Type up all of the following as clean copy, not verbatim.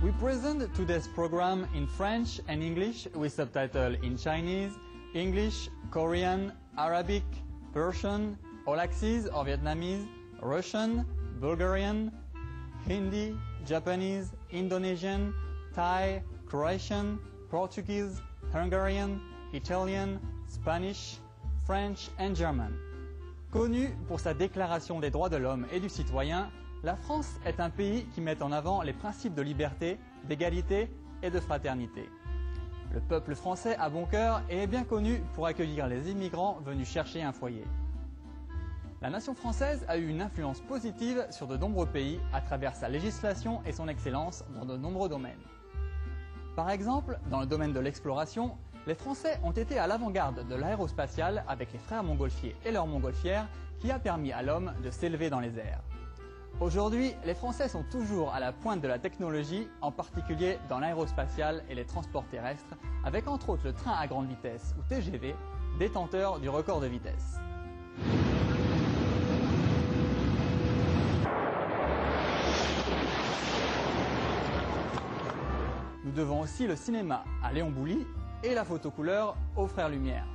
We present today's program in French and English with subtitles in Chinese, English, Korean, Arabic, Persian, Olaxese or Vietnamese, Russian, Bulgarian, Hindi, Japanese, Indonesian, Thai, Croatian, Portuguese, Hungarian, Italian, Spanish, French and German. Connue pour sa déclaration des droits de l'homme et du citoyen, la France est un pays qui met en avant les principes de liberté, d'égalité et de fraternité. Le peuple français a bon cœur et est bien connu pour accueillir les immigrants venus chercher un foyer. La nation française a eu une influence positive sur de nombreux pays à travers sa législation et son excellence dans de nombreux domaines. Par exemple, dans le domaine de l'exploration, les Français ont été à l'avant-garde de l'aérospatiale avec les frères montgolfiers et leurs montgolfières qui a permis à l'homme de s'élever dans les airs. Aujourd'hui, les Français sont toujours à la pointe de la technologie, en particulier dans l'aérospatiale et les transports terrestres, avec entre autres le train à grande vitesse ou TGV, détenteur du record de vitesse. Nous devons aussi le cinéma à Léon Bouly et la photo couleur aux frères Lumière.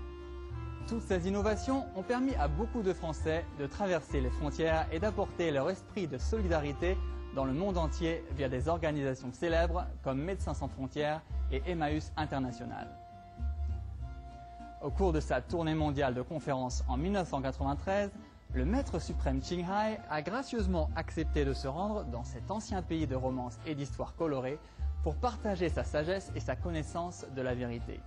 Toutes ces innovations ont permis à beaucoup de Français de traverser les frontières et d'apporter leur esprit de solidarité dans le monde entier via des organisations célèbres comme Médecins sans frontières et Emmaüs International. Au cours de sa tournée mondiale de conférences en 1993, le maître suprême CHINGHAI a gracieusement accepté de se rendre dans cet ancien pays de romance et d'histoire colorée pour partager sa sagesse et sa connaissance de la vérité.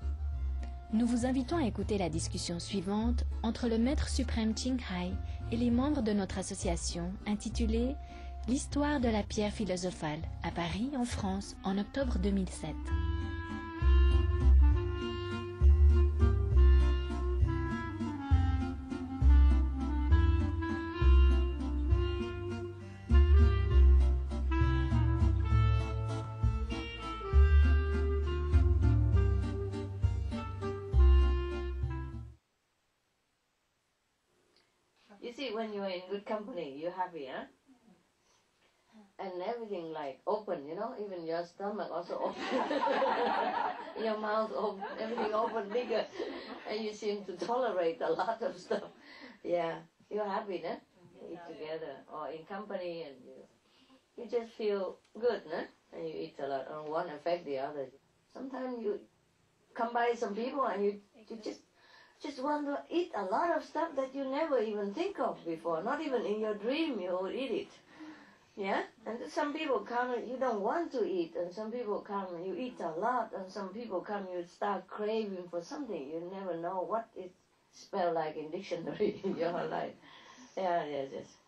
Nous vous invitons à écouter la discussion suivante entre le maître suprême CHINGHAI et les membres de notre association intitulée « L'histoire de la pierre philosophale » à Paris, en France, en octobre 2007. You see, when you're in good company, you're happy, huh? And everything like open, you know, even your stomach also open. Your mouth open, everything open bigger. And you seem to tolerate a lot of stuff. Yeah, you're happy, huh? Eat together or in company and you just feel good, huh? And you eat a lot and one affect the other. Sometimes you come by some people and you just want to eat a lot of stuff that you never even think of before. Not even in your dream you would eat it. Yeah? And some people come and you don't want to eat, and some people come and you eat a lot, and some people come and you start craving for something. You never know what it spells like in dictionary in your life. Yeah, yes, yes.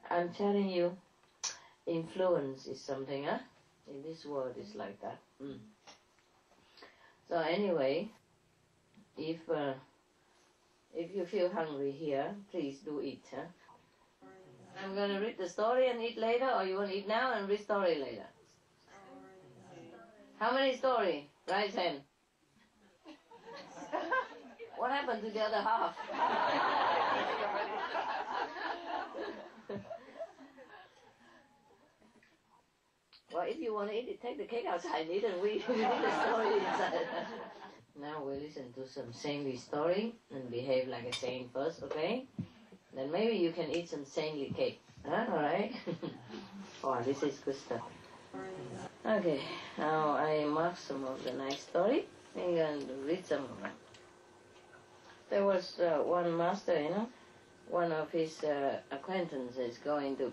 I'm telling you, influence is something, huh? In this world it's like that. So anyway, if you feel hungry here, please do eat, huh? I'm going to read the story and eat later, or you want to eat now and read story later? How many story? Right hand. What happened to the other half? Well, if you want to eat it, take the cake outside and eat, and we read the story inside. Now we listen to some saintly story and behave like a saint first, okay? Then maybe you can eat some saintly cake. Huh? All right? Oh, this is good stuff. Okay, now I mark some of the nice story. I'm going to read some of them. There was one master, you know, one of his acquaintances going to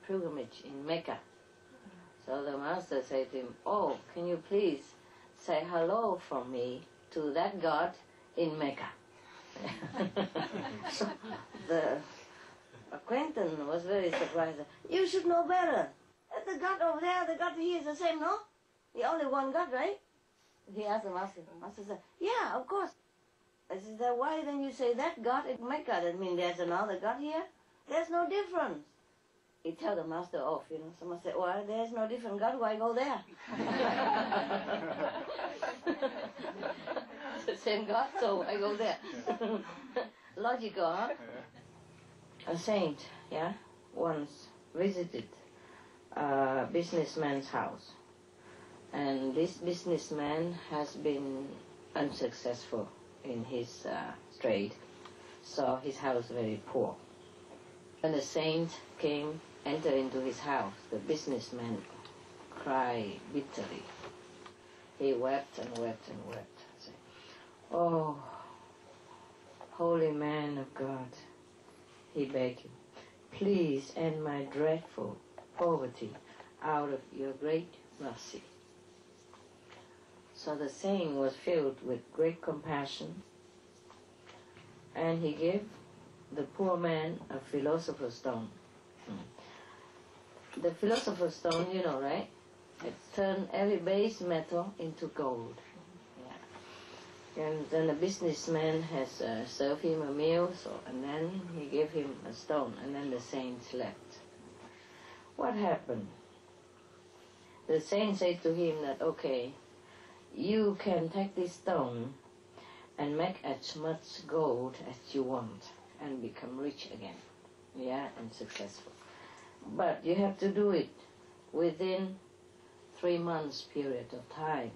pilgrimage in Mecca. So the master said to him, "Oh, can you please say hello from me to that God in Mecca?" So the acquaintance was very surprised. "You should know better. The God over there, the God here is the same, no? The only one God, right?" He asked the master. The master said, "Yeah, of course." I said, "Why then you say that God in Mecca? That means there's another God here? There's no difference." He tell the master off, you know. Someone said, "Well, there's no different God, why go there?" It's the same God, so why go there? Logical, huh? A saint, once visited a businessman's house. And this businessman has been unsuccessful in his trade, so his house very poor. When the saint entered into his house, the businessman cried bitterly. He wept and wept and wept. Said, "Oh, holy man of God," he begged him, "please end my dreadful poverty out of your great mercy." So the saint was filled with great compassion, and he gave the poor man a philosopher's stone. The philosopher's stone, you know, right? It turned every base metal into gold. Yeah. And then the businessman has served him a meal, and then he gave him a stone, and then the saint left. What happened? The saint said to him that, okay, you can take this stone and make as much gold as you want and become rich again, yeah, and successful. But you have to do it within 3 months period of time.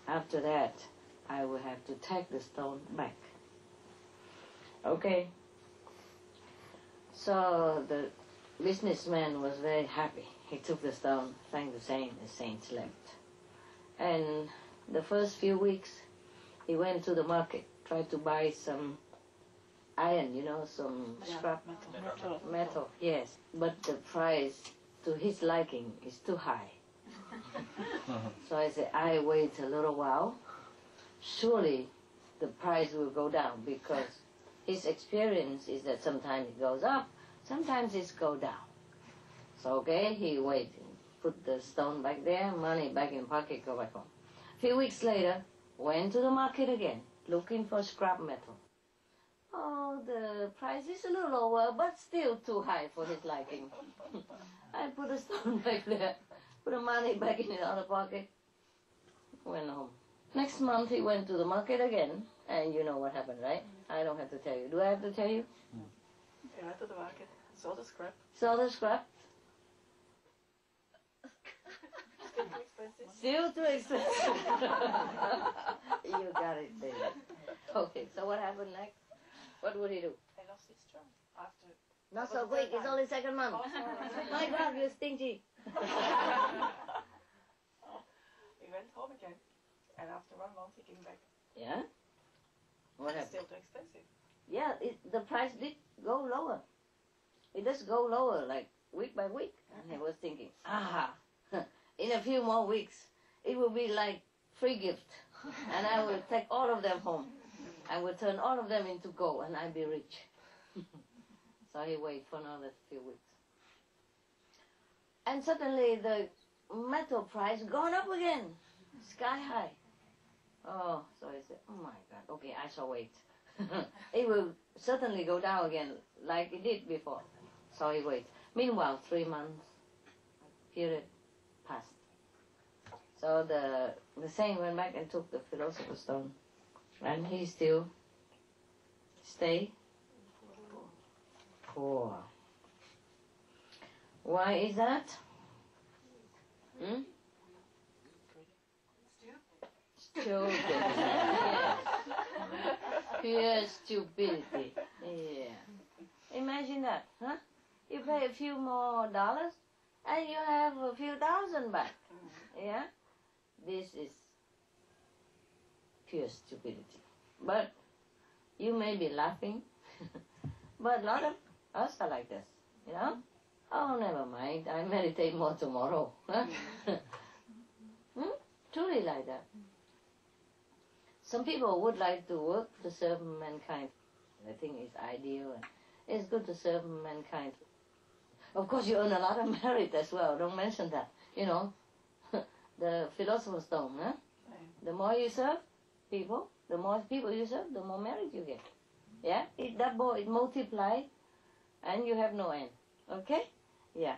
After that, I will have to take the stone back. Okay. So the businessman was very happy. He took the stone, thanked the saint left. And the first few weeks, he went to the market, tried to buy some iron, you know, some scrap metal. Yes, but the price to his liking is too high. So I said, I wait a little while. Surely the price will go down, because his experience is that sometimes it goes up, sometimes it goes down. So okay, he waited, put the stone back there, money back in pocket, go back home. A few weeks later, went to the market again, looking for scrap metal. Oh, the price is a little lower, but still too high for his liking. I put the stone back there, put the money back in the other pocket, went home. Next month he went to the market again, and you know what happened, right? I don't have to tell you. Do I have to tell you? He went to the market, saw the scrap. Saw the scrap? Still too expensive. Still too expensive. You got it, baby. Okay, so what happened next? What would he do? He lost his job after. Not so quick, it's only second month. Oh, sorry. My God, you're stingy. He went home again, and after 1 month he came back. Yeah? What happened? Still too expensive. Yeah, the price did go lower. It does go lower, like week by week. And he was thinking, in a few more weeks, it will be like free gift. And I will take all of them home. I will turn all of them into gold, and I'll be rich. So he waited for another few weeks. And suddenly the metal price gone up again, sky high. Oh, so he said, oh my God, okay, I shall wait. It will certainly go down again like it did before. So he waited. Meanwhile, 3 months period passed. So the saint went back and took the philosopher's stone. And he still stay poor. Why is that? Stupid. Yes. Pure stupidity. Yeah. Imagine that, huh? You pay a few more dollars and you have a few thousand back. Yeah? This is pure stupidity. But you may be laughing, but a lot of us are like this, you know? Oh, never mind, I meditate more tomorrow. Huh? Truly like that. Some people would like to work to serve mankind. I think it's ideal. It's good to serve mankind. Of course, you earn a lot of merit as well. Don't mention that. You know, the philosopher's stone, huh? The more you serve people, the more people you serve, the more merit you get. Yeah? It double, it multiplies, and you have no end. Okay? Yeah.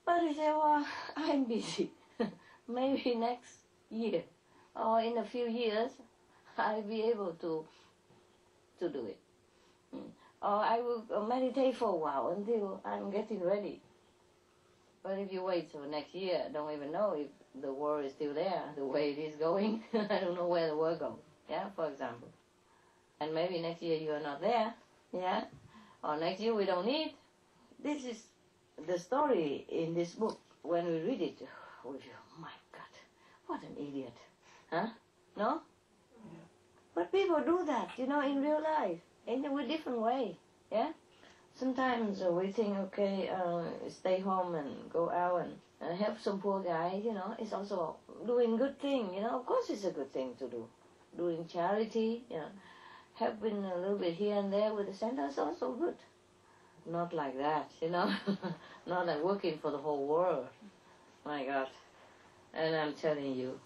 But he said, well, I'm busy. Maybe next year or in a few years, I'll be able to do it. Or I will meditate for a while until I'm getting ready. But if you wait till next year, I don't even know if the world is still there, the way it is going. I don't know where the world goes, yeah, for example. And maybe next year you are not there, yeah, or next year we don't need. This is the story in this book. When we read it, we feel, oh my God, what an idiot, huh? No? Yeah. But people do that, you know, in real life, in a different way, yeah? Sometimes we think, okay, stay home and go out and help some poor guy, you know, it's also doing good thing, you know, of course it's a good thing to do. Doing charity, you know, helping a little bit here and there with the center is also good. Not like that, you know, not like working for the whole world. My God. And I'm telling you,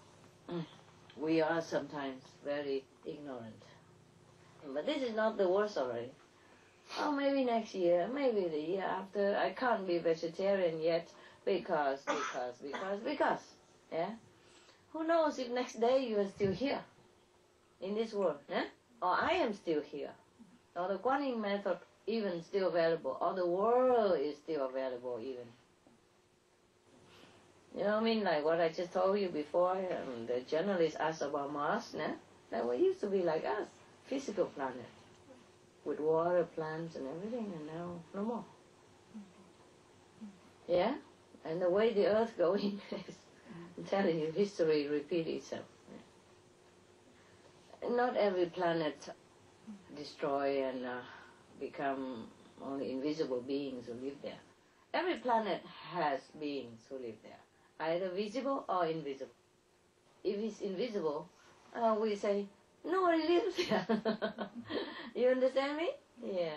we are sometimes very ignorant. But this is not the worst already. Oh, maybe next year, maybe the year after. I can't be vegetarian yet because, yeah? Who knows if next day you are still here in this world, yeah? Or I am still here. Or the Guanyin method even still available. Or the world is still available even. You know what I mean? Like what I just told you before, the journalist asked about Mars, yeah? That we used to be like us, physical planet. With water, plants, and everything, and now no more. Yeah? And the way the Earth going is, I'm telling you, history repeats itself. Yeah. Not every planet destroy and become only invisible beings who live there. Every planet has beings who live there, either visible or invisible. If it's invisible, we say, nobody lives there. You understand me? Yeah.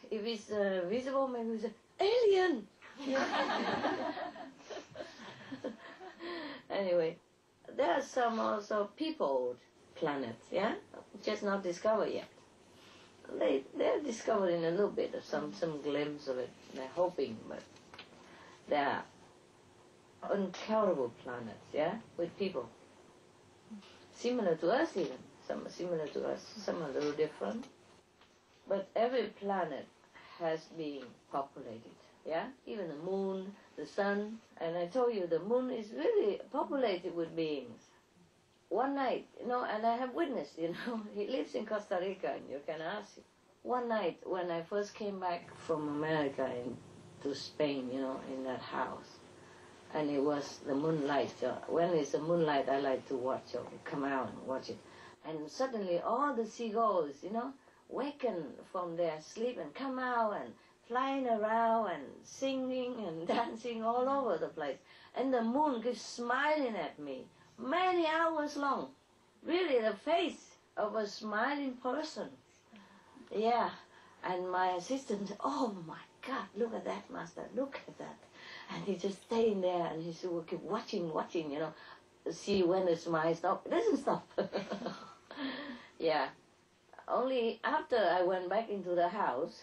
If it's visible, maybe we say, alien! Anyway, there are some also peopled planets, yeah? Just not discovered yet. They're discovering a little bit of some glimpse of it. They're hoping, but there are uncountable planets, yeah? With people. Similar to us even. Some are similar to us, some are a little different. But every planet has been populated, yeah? Even the moon, the sun. And I told you, the moon is really populated with beings. One night, you know, and I have witnessed, you know, he lives in Costa Rica, and you can ask him. One night, when I first came back from America to Spain, you know, in that house, and it was the moonlight. When it's the moonlight, I like to watch or come out and watch it. And suddenly all the seagulls, you know, waken from their sleep and come out and flying around and singing and dancing all over the place. And the moon keeps smiling at me many hours long. Really, the face of a smiling person. Yeah. And my assistant said, oh my God, look at that, master, look at that. And he just staying there and he would keep watching, you know, see when the smile stops. It doesn't stop. Yeah. Only after I went back into the house,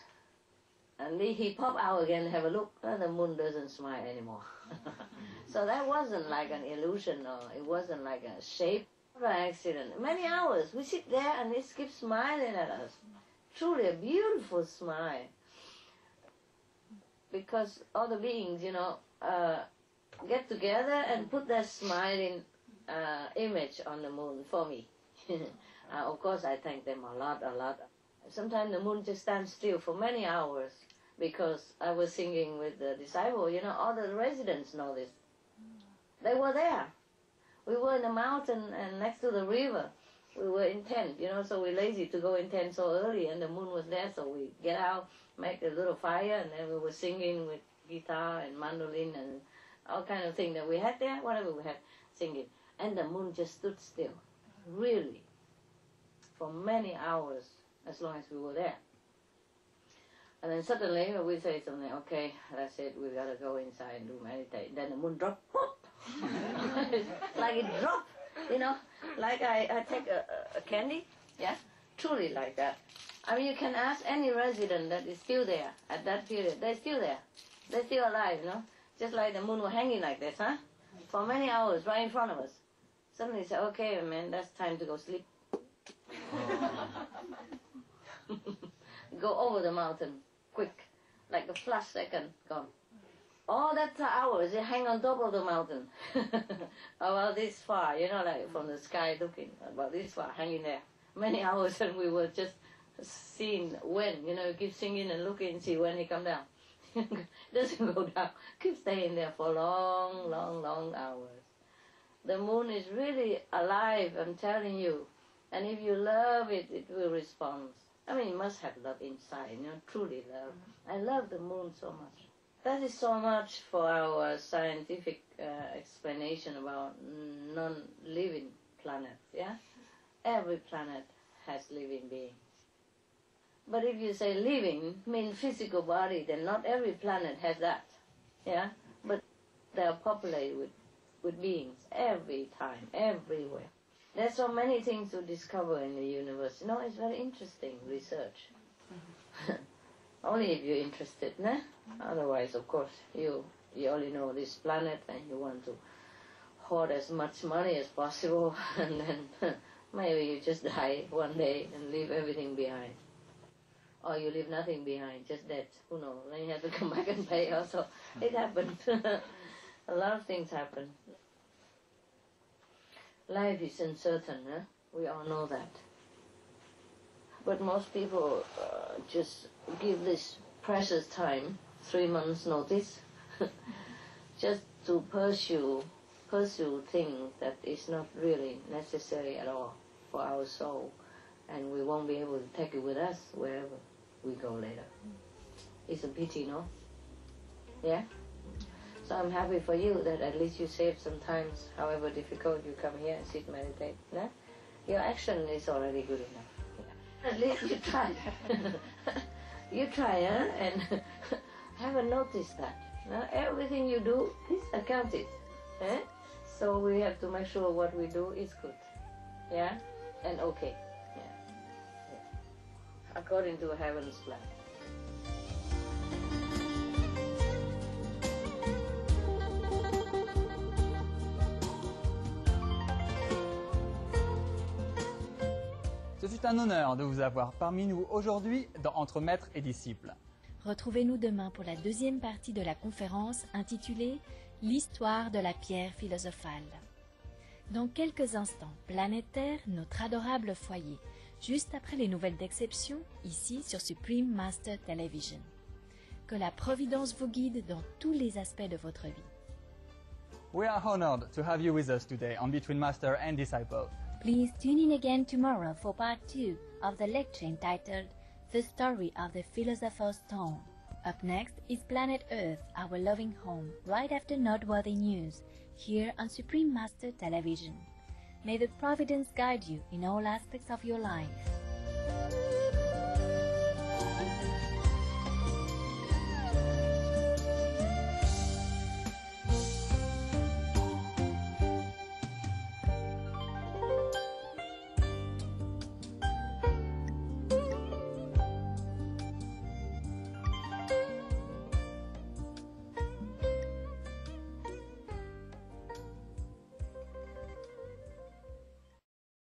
and he popped out again and have a look, and the moon doesn't smile anymore. So that wasn't like an illusion, or it wasn't like a shape of an accident. Many hours, we sit there and it keeps smiling at us. Truly a beautiful smile. Because all the beings, you know, get together and put their smiling image on the moon for me. Of course, I thank them a lot. Sometimes the moon just stands still for many hours because I was singing with the disciple. You know, all the residents know this. They were there. We were in the mountain and next to the river. We were in tent, you know, so we're lazy to go in tent so early, and the moon was there, so we get out, make a little fire, and then we were singing with guitar and mandolin and all kind of things that we had there, whatever we had, singing. And the moon just stood still, really, for many hours, as long as we were there. And then suddenly we say something, okay, that's it, we gotta go inside and do meditate. Then the moon dropped, whoop! Like it dropped, you know, like I take a candy, yeah, truly like that. I mean, you can ask any resident that is still there at that period. They're still there. They're still alive, you know, just like the moon was hanging like this, huh, for many hours right in front of us. Suddenly say, okay, man, that's time to go sleep. Go over the mountain, quick, like a flash second, gone. all that hours, they hang on top of the mountain. About this far, you know, like from the sky looking, about this far, hanging there. Many hours, and we were just seeing when, you know, keep singing and looking and see when he come down. Doesn't go down, keep staying there for long, long, long hours. The moon is really alive, I'm telling you. And if you love it, it will respond. I mean, you must have love inside, you know, truly love. I love the moon so much. That is so much for our scientific explanation about non-living planets, yeah? Every planet has living beings. But if you say living, mean physical body, then not every planet has that, yeah? But they are populated with beings every time, everywhere. There's so many things to discover in the universe. You know, it's very interesting research. Only if you're interested, nah? Otherwise, of course, you only know this planet and you want to hoard as much money as possible, and then maybe you just die one day and leave everything behind. Or you leave nothing behind, just dead. Who knows? Then you have to come back and pay also. It happens. A lot of things happen. Life is uncertain, huh? We all know that. But most people just give this precious time, 3 months notice, just to pursue things that is not really necessary at all for our soul. And we won't be able to take it with us wherever we go later. It's a pity, no? Yeah? So I'm happy for you that at least you save some times, however difficult, you come here and sit, meditate. Yeah? Your action is already good enough. Yeah. At least you try. You try, huh? And haven't noticed that. Now, everything you do is accounted. Eh? So we have to make sure what we do is good. Yeah? And okay. According to heaven's plan. Ce fut un honneur de vous avoir parmi nous aujourd'hui dans Entre maîtres et disciples. Retrouvez-nous demain pour la deuxième partie de la conférence intitulée « L'histoire de la pierre philosophale ». Dans quelques instants, Planète Terre, notre adorable foyer, juste après les nouvelles d'exception, ici sur Supreme Master Television. Que la Providence vous guide dans tous les aspects de votre vie. We are honored to have you with us today on Between Master and Disciple. Please tune in again tomorrow for part 2 of the lecture entitled The Story of the Philosopher's Stone. Up next is Planet Earth, our loving home, right after noteworthy news, here on Supreme Master Television. May the Providence guide you in all aspects of your life.